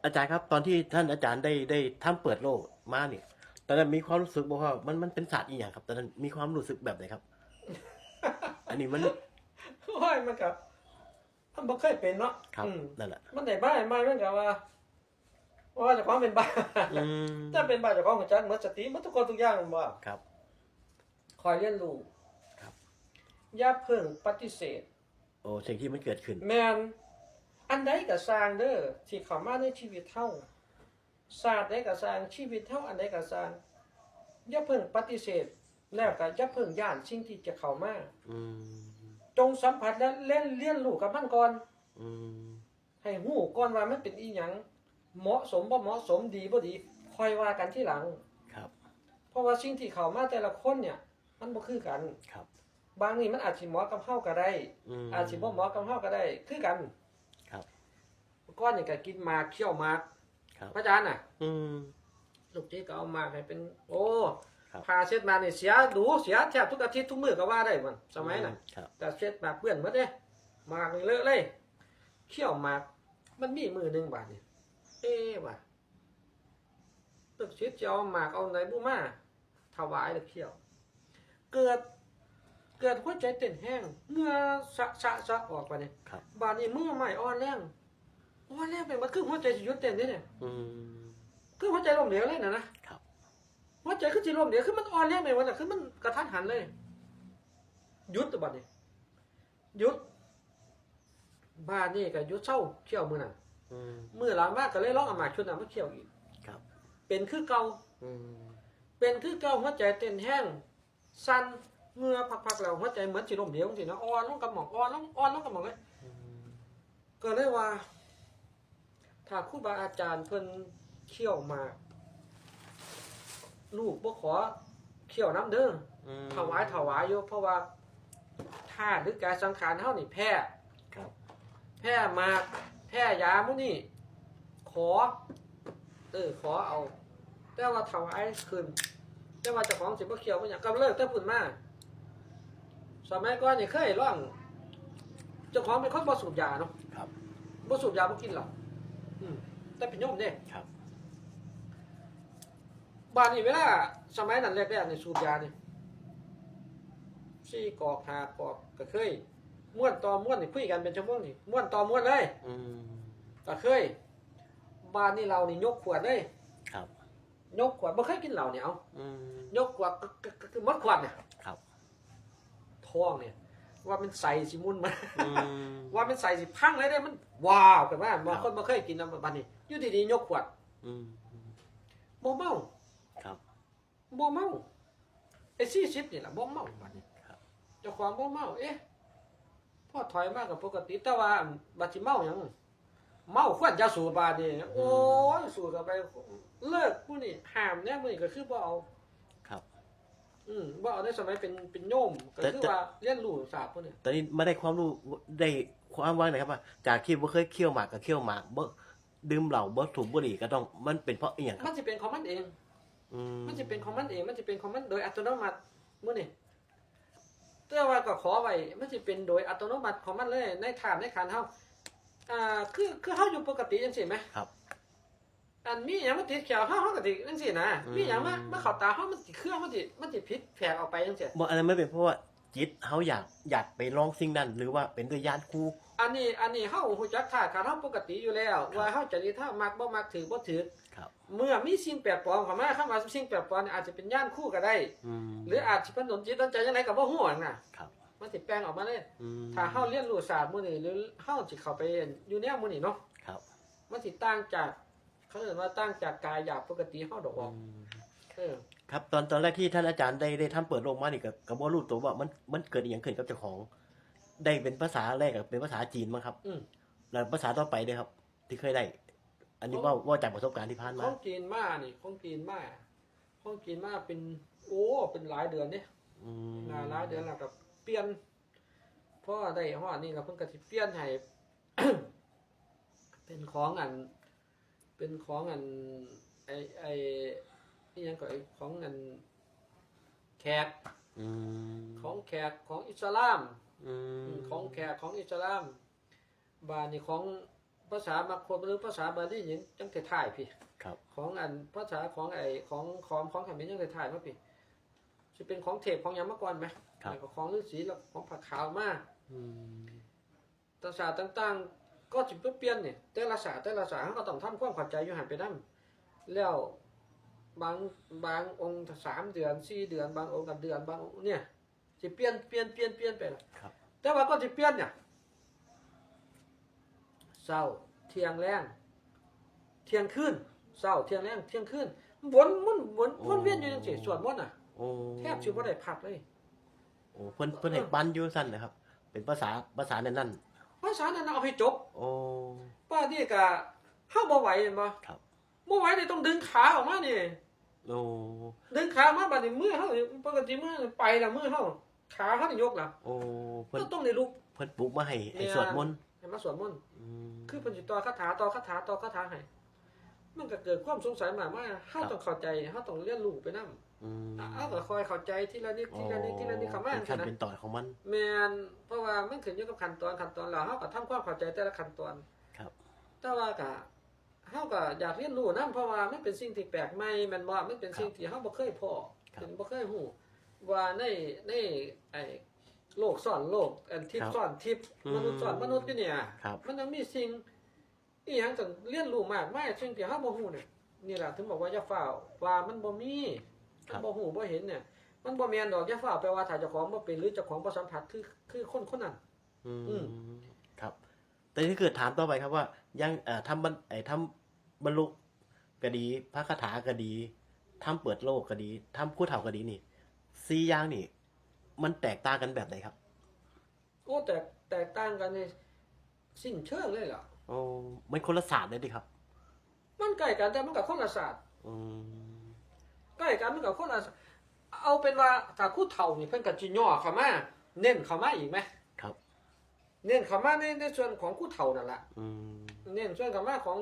อาจารย์ครับตอนที่ท่านอาจารย์ได้ทำเปิดโลกมาเนี่ยตอนนั้นมีความรู้สึกบอกว่ามันเป็นศาสตร์อีกอย่างครับตอนนั้นมีความรู้สึกแบบไหนครับอันนี้มันโอ้ยมันกับมันบ่เคยเป็นเนาะครับนั่นแหละมันได้บ้าไม่มันกับว่าเจ้าของเป็นบ้าอืมถ้าเป็นบ้าเจ้าของหัวใจหมดสติหมดทุกคนทุกอย่างมันบ่ครับคอยเรียนรู้ครับอย่าเพิ่งปฏิเสธโอ้สิ่งที่มันเกิดขึ้นแม่นอันใดก็สร้างเด้อที่เข้ามาในชีวิตเฮาศาสตร์ใดก็สร้างชีวิตเฮาอันใดก็สร้างอย่าเพิ่งปฏิเสธแล้วก็อย่าเพิ่งย่านสิ่งที่จะเข้ามาอืมจงสัมผัสและเรียนรู้กับมันก่อนอืมให้ฮู้ก่อนว่ามันเป็นอีหยังเหมาะสมบ่เหมาะสมดีบ่ดีค่อยว่ากันทีหลังครับเพราะว่าสิ่งที่เข้ามาแต่ละคนเนี่ยมันบ่คือกันครับบางนี่มันอาจสิเหมาะกับเฮาก็ได้อาจสิบ่เหมาะกับเฮาก็ได้คือกันครับก่อนนี่ก็กินหมากเคี้ยวหมากครับพระอาจารย์น่ะอืมลูกจิก็เอาหมากให้เป็นโอ้ครับพาเช็ดหมากนี่เสียแทบทุกอาทิตย์ทุกมื้อก็ว่าได้มันสมัยน่ะครับแต่เช็ดหมากเปื้อนหมดเด้หมากนี่เลอะเลยเคี้ยวหมากมันมีมือนึงบาดนี่ว่ะลูกศิษย์จะเอาหมากเอาไหนบุมาถวายแล้วเคี้ยวเกิดหัวใจเต้นแห้งเหงื่อสะออกไปนี่ครับบาดนี้มือใหม่อ่อนแรงเป็นมันคือหัวใจสิหยุดเต้นเด้เนี่ยอืมคือหัวใจล้มเหลวเลยนะครับ หัวใจคือสิล้มเหลวคือมันอ่อนแรงไปหมดน่ะคือมันกระทันหันเลยหยุดตัวบัดนี้หยุดบ้านนี่ก็หยุดเศร้าเคี่ยวมื้อนั้นอืมมื้อหลังมาก็เลยลองเอาหมากชุดนั้นมาเคี่ยวอีกครับเป็นคือเก่าอืมหัวใจเต้นแห้งสั่นเหงื่อพักๆแล้วหัวใจเหมือนสิล้มเหลวจังซี่นะอ่อนลงกับหม่องอ่อนลงกับหม่องเลยก็เลยว่าถ้าครูบาอาจารย์เพิ่นเคี่ยวหมากลูกบ่ขอเคี่ยวน้ำเด้อถวายอยู่เพราะว่าธาตุหรือกายสังขารเฮานี่แพ้ครับแพ้หมากแพ้ยามื้อนี้ขอเอาแต่ว่าถวายคืนแต่ว่าเจ้าของสิบ่เคี่ยวบ่หยังก็เลิกแต่พุ่นมาสมัยก่อนนี่เคยลองเจ้าของเป็นคนบ่สูบยาเนาะครับบ่สูบยาบ่กินเหล้าแต่เป็นโยมเด้ครับบ้านนี่เวลาสมัยนั้นแรกๆนี่สูบยานี่4 กอก 5 กอกก็เคยม่วนต่อม่วนนี่คุยกันเป็นชั่วโมงนี่ม่วนต่อม่วนเลยก็เคยบ้านนี่เรานี่ยกขวดเลยครับยกขวดบ่เคยกินเหล้าเนี่ยเอายกขวดก็หมดขวดเนี่ยครับท้องเนี่ยว่ามันใส่สิมุนมาว่ามันใส่สิพังเลยได้มันว้าวกันว่าบางคนบ่เคยกินน้ำบ้านนี่อยู่ดีๆยกขวดบ่เมาครับบ่เมาไอ้40นี่ล่ะบ่เมาบัดนี้เจ้าของบ่เมาพอถอยมาก็ปกติแต่ว่าบัดสิเมาหยังเมาควันยาสูบบาดนี่โอ้ยสูบเข้าไปเลิกมื้อนี้ห้ามแน่มื้อนี้ก็คือบ่เอาครับบ่เอาในสมัยเป็นโยมก็คือว่าเรียนรู้ศาสตร์พวกนี้ตอนนี้ไม่ได้ความรู้ได้ความว่าไหนครับว่าจากที่บ่เคยเคี่ยวหมากกับเคี่ยวหมากบ่ดื่มเหล้าบ่สูบบุหรี่ก็ต้องมันเป็นเพราะอีหยังค มั รับนสิเป็นของมันเองมันสิเป็นของมันเองมันสิเป็นของมันโดยอัตโนมัติมื้อนี้แต่ว่าก็ขอไว้มันสิเป็นโดยอัตโนมัติของมันเลยในธาตุในขันธ์เฮาคือเฮาอยู่ปกติจังซี่มั้ยครับอันมีหยังมาติดแขวเฮาก็สิจังซี่นะมีหยังมาเข้าตาเฮามันสิเครื่องมันสิผิดแผกออกไปจังซี่บ่อันนั้นไม่เป็นเพราะว่าจิตเฮาอยากไปลองสิ่งนั้นหรือว่าเป็นด้วยญาณครูอันนี้เฮาฮู้จักธาตุขันธ์เฮาปกติอยู่แล้วว่าเฮาจริตเฮามักบ่มักถือบ่ถือครับเมื่อมีสิ่งแปลกปลอมเข้ามาคำว่าสิ่งแปลกปลอมอาจจะเป็นญาณคู่ก็ได้หรืออาจสิเป็นดนจิตดนใจจังไดก็บ่ฮู้น่ะครับมันสิแปลงออกมาเลยถ้าเฮาเรียนรู้ศาสตร์มื้อนี้หรือเฮาสิเข้าไปอยู่แนวมื้อนี้เนาะครับมันสิต่างจากเขาเรียกว่าต่างจากกายหยาบปกติเฮาดอกออกครับตอนแรกที่ท่านอาจารย์ได้ทำเปิดโลกมานี่ก็บ่รู้ตัวว่ามันเกิดอีหยังขึ้นกับเจ้าของได้เป็นภาษาแรกก็เป็นภาษาจีนมั้งครับแล้วภาษาต่อไปเด้อครับที่เคยได้อันนี้ว่าจากประสบการณ์ที่ผ่านมาของจีนมานี่ของจีนมาเป็นเป็นหลายเดือนเด้หลายเดือนแล้วก็เปลี่ยนพอได้ฮอดนี่ก็เพิ่นก็สิเปลี่ยนให้ เป็นของอันไอ้นี่ยังก็ไอ้ของอันแขกของแขกของอิสลามของแขกของอิสลามบาดนี่ของ ภาษามคธหรือภาษาบาลีนี่จังถ่ายๆพี่ ครับ ของอันภาษาของไอ้ของเขมรยังถ่ายๆมาพี่สิเป็นของเทพของหยังมาก่อนไหม ครับ แล้วก็ของฤาษีแล้วของผักขาวมา อืม ภาษาต่างๆ ก็สิเปลี่ยนนี่แต่ละศาสตร์เขาก็ต้องทำความเข้าใจอยู่หันไปนำแล้วบางองค์3 เดือน 4 เดือนบางองค์ก็เดือนบางองค์เนี่ยสิเปลี่ยนไปล่ะ ครับ แต่ว่าก็สิเปลี่ยนเนี่ยเช้าเที่ยงแรงเที่ยงคืนเช้าเที่ยงแรงเที่ยงคืนวนเวียนอยู่จังซี่สวดมนต์น่ะ โอ้ แทบสิบ่ได้พักเลย โอ้เพิ่นให้ปั้นอยู่ซั่นนะครับ เป็นภาษานั่น ภาษานั้นเอาให้จบ ๆโอ้ ป้านี่ก็เฮาบ่ไหวเห็นบ่ ครับ บ่ไหวนี่ต้องดึงขาออกมานี่ โอ้ ดึงขามาบัดนี้มือเฮาปกติมือไปแล้วมือเฮาขาเฮานี่ยกล่ะ โอ้เพิ่น ก็ต้องได้ลุก เพิ่นปลุกมาให้สวดมนต์ ให้มาสวดมนต์ อืม คือเพิ่นสิต่อคาถาให้มันก็เกิดความสงสัยมากว่าเฮาต้องเข้าใจเฮาต้องเรียนรู้ไปนำ อืม เฮาก็คอยเข้าใจทีละนิดเข้ามา เป็นขั้น นะ เป็นตอนของมัน แม่นเพราะว่ามันขึ้นอยู่กับขั้นตอนแล้วเฮาก็ทำความเข้าใจแต่ละขั้นตอน ครับ แต่ว่าก็เฮาก็อยากเรียนรู้นำเพราะว่ามันเป็นสิ่งที่แปลกใหม่แม่นบ่มันเป็นสิ่งที่เฮาบ่เคยพอ ครับ เป็นบ่เคยฮู้ว่าในไอ้โลกซ่อนโลกอันทิพย์ซ่อนทิพย์ อืม มนุษย์ซ่อนมนุษย์อยู่เนี่ย ครับ มันยังมีสิ่งอีหยังต้องเรียนรู้มากมายสิ่งที่เฮาบ่ฮู้เนี่ยนี่ล่ะถึงบอกว่าอย่าฟ้าวว่ามันบ่มีมันบ่ฮู้บ่เห็นเนี่ยมันบ่แม่นดอกอย่าฟ้าวแปลว่าถ้าเจ้าของบ่เป็นหรือเจ้าของบ่สัมผัสคือคนนั้น อื อืม มครับ แต่ถ้าเกิดถามต่อไปครับว่ายังทำบรรลุก็ดีพระคาถาก็ดีทำเปิดโลกก็ดีทำผู้เฒ่าก็ดีนี่4อย่างนี่ มันแตกต่างกันแบบไหนครับ โอ้แตกต่างกันในสิ้นเชิงเลยล่ะ โอ้มันคนละศาสตร์เลยดิครับ มันใกล้กันแต่มันก็คนละศาสตร์ อืม ใกล้กันมันก็คนละศาสตร์เอาเป็นว่าถ้าผู้เฒ่านี่เพิ่นก็สิย่อเข้ามาเน้นเข้ามาอีกไหม ครับ เน้นเข้ามาในส่วนของผู้เฒ่านั่นล่ะ อืม เน้นส่วนเข้ามาของ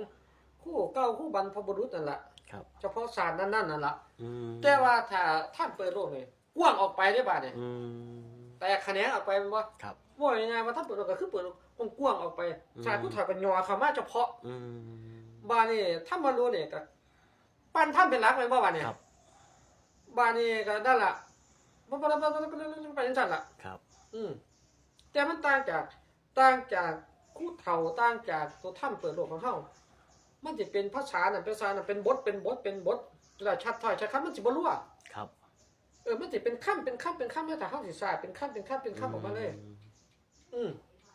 คู่เก่าคู่บรรพบุรุษนั่นล่ะ ครับ เฉพาะศาสตร์นั้นนั่นล่ะ อืม แต่ว่าถ้าท่านเปิดโลกนี่กว้างออกไปได้บาดนี่ อืม แต่คะแนนออกไปมันบ่ ครับ ว่ายังไงว่าท่านเปิดโลกก็คือเปิดโลกกว้างออกไป อืม ศาสตร์ผู้เฒ่าก็ย่อเข้ามาเฉพาะ อืม บาดนี่ถ้ามารู้นี่ก็ปั้นท่านเป็นหลักแม่นบ่บาดนี่ ครับ บาดนี่ก็นั่นล่ะบ่ไปจังซั่นล่ะ ครับ แต่มันต่างจากคู่เฒ่าต่างจากตัวถ้ำเปิดโลกของเฮามันสิเป็นภาษานั่นเป็นบทแล้วชัดถ้อยชัดคำมันสิบ่รั่ว ครับ มันสิเป็นคำแล้วถ้าเฮาสิสร้างเป็นคำออกมาเลย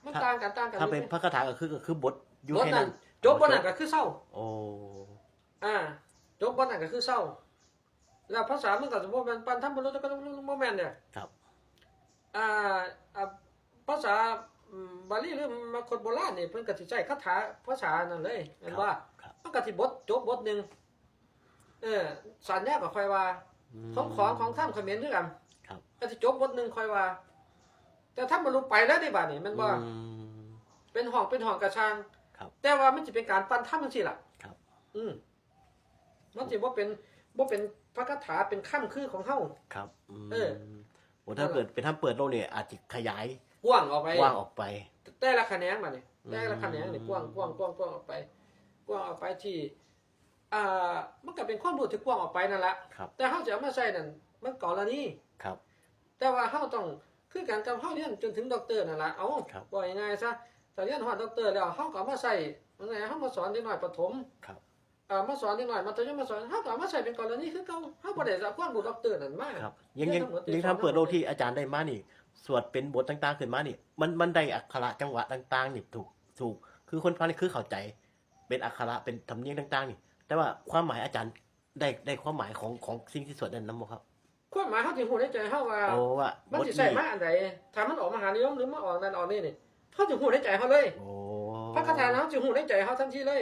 มันต่างกัน ถ้าเป็นพระคาถาก็คือบทอยู่ บท แค่ นั้ นั้น น จบบทนั้นก็คือเศร้า โอ้ จบบทนั้นก็คือเศร้า แล้วภาษามันก็สิบ่แม่นปันทำบ่รู้ก็บ่แม่นเนี่ย ครับ ภาษาบาลีหรือมคธโบราณนี่เพิ่นก็สิใช้คาถาภาษานั่นเลยแม่นว่า ครับ มันก็สิจบบทหนึงสัญญาก็ค่อยว่า ของท่านเขมรคือกัน ครับ ก็สิจบบทหนึงค่อยว่า แต่ถ้าบ่รู้ไปแล้วได้บาดนี่แม่นบ่ อืม เป็นห้องกระช่าง ครับ แต่ว่ามันสิเป็นการปั้นถ้ำจังซี่ล่ะ ครับ มันสิบ่เป็นพระคาถาเป็นค่ำคือของเฮา ครับ โอ้ถ้า นั่นแหละ เกิดเป็นถ้ำเปิดโลกเนี่ยอาจจะขยาย กว้างออกไป กว้างออกไป แต่ละคะแนนมานี่ อืม แต่ละคะแนนนี่กว้างออกไปกว้างออกไปที่มันก็เป็นความรู้ที่กว้างออกไปนั่นแหละ ครับ แต่เฮาจะเอามาใช้นั่นมันกรณี ครับ แต่ว่าเฮาต้องคือการกับเฮาเรียนจนถึงด็อกเตอร์นั่นล่ะเอา ครับ บ่ง่ายๆซะถ้าเรียนฮอดด็อกเตอร์แล้วเฮาก็เอามาใช้ว่าไงเฮามาสอนเด็กน้อยประถม ครับ มาสอนเด็กน้อยมัธยมมาสอนเฮาก็เอามาใช้เป็นกรณีคือเก่าเฮาบ่ได้รับความรู้ด็อกเตอร์นั่นมา ครับยังทำเปิดโลกที่อาจารย์ได้มานี่ สวดเป็นบทต่างๆขึ้นมานี่ มันได้อักขระจังหวะต่างๆนี่ถูกคือคนฟังนี่คือเข้าใจ เป็นอักขระเป็นธรรมเนียมต่างๆนี่ แต่ว่าความหมายอาจารย์ได้ความหมายของสิ่งที่สวดนั้นนำบ่ครับ ความหมายเฮาสิฮู้ในใจเฮาว่า โอ้ว่า มัน บท สิใส่ นี้ มาอันใดถ้ามันออกมหานิยมหรือมาออกนั่นออกนี่นี่เขาจะหูในใจเขาเลย โอ้ พระคาถาเขาจะหูในใจเขาทันทีเลย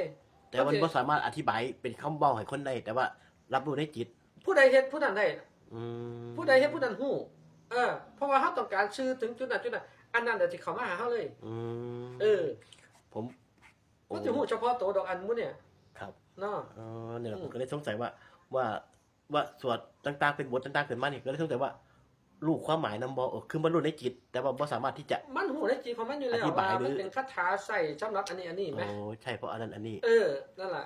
แต่มันบ่สามารถอธิบายเป็นคำเว้าให้คนได้แต่ว่ารับรู้ในจิต ผู้ใดเฮ็ดผู้นั้นได้ อืม ผู้ใดเฮ็ดผู้นั้นหู้เพราะว่าเขาต้องการชื่อถึงจุดนั้นอันนั้นเดี๋ยวสิเข้ามาหาเขาเลย อืม ผมโอ้ เขาจะหูเฉพาะตัวดอกอันมุเนี่ย ครับ เนาะ เนี่ยผมก็เลยสงสัยว่าสวดต่างๆเป็นบทต่างๆขึ้นมานี่ก็เลยสงสัยว่า ลูกความหมายนำบ่คือมันรู้ในจิต แต่ว่าบ่สามารถที่จะ มันหูในจิตของมันอยู่แล้ว อธิบาย ว่า หรือ มันเป็นคาถาใส่สำหรับอันนี้ไหม โอ้ใช่เพราะอันนั้นอันนี้ นั่นแหละ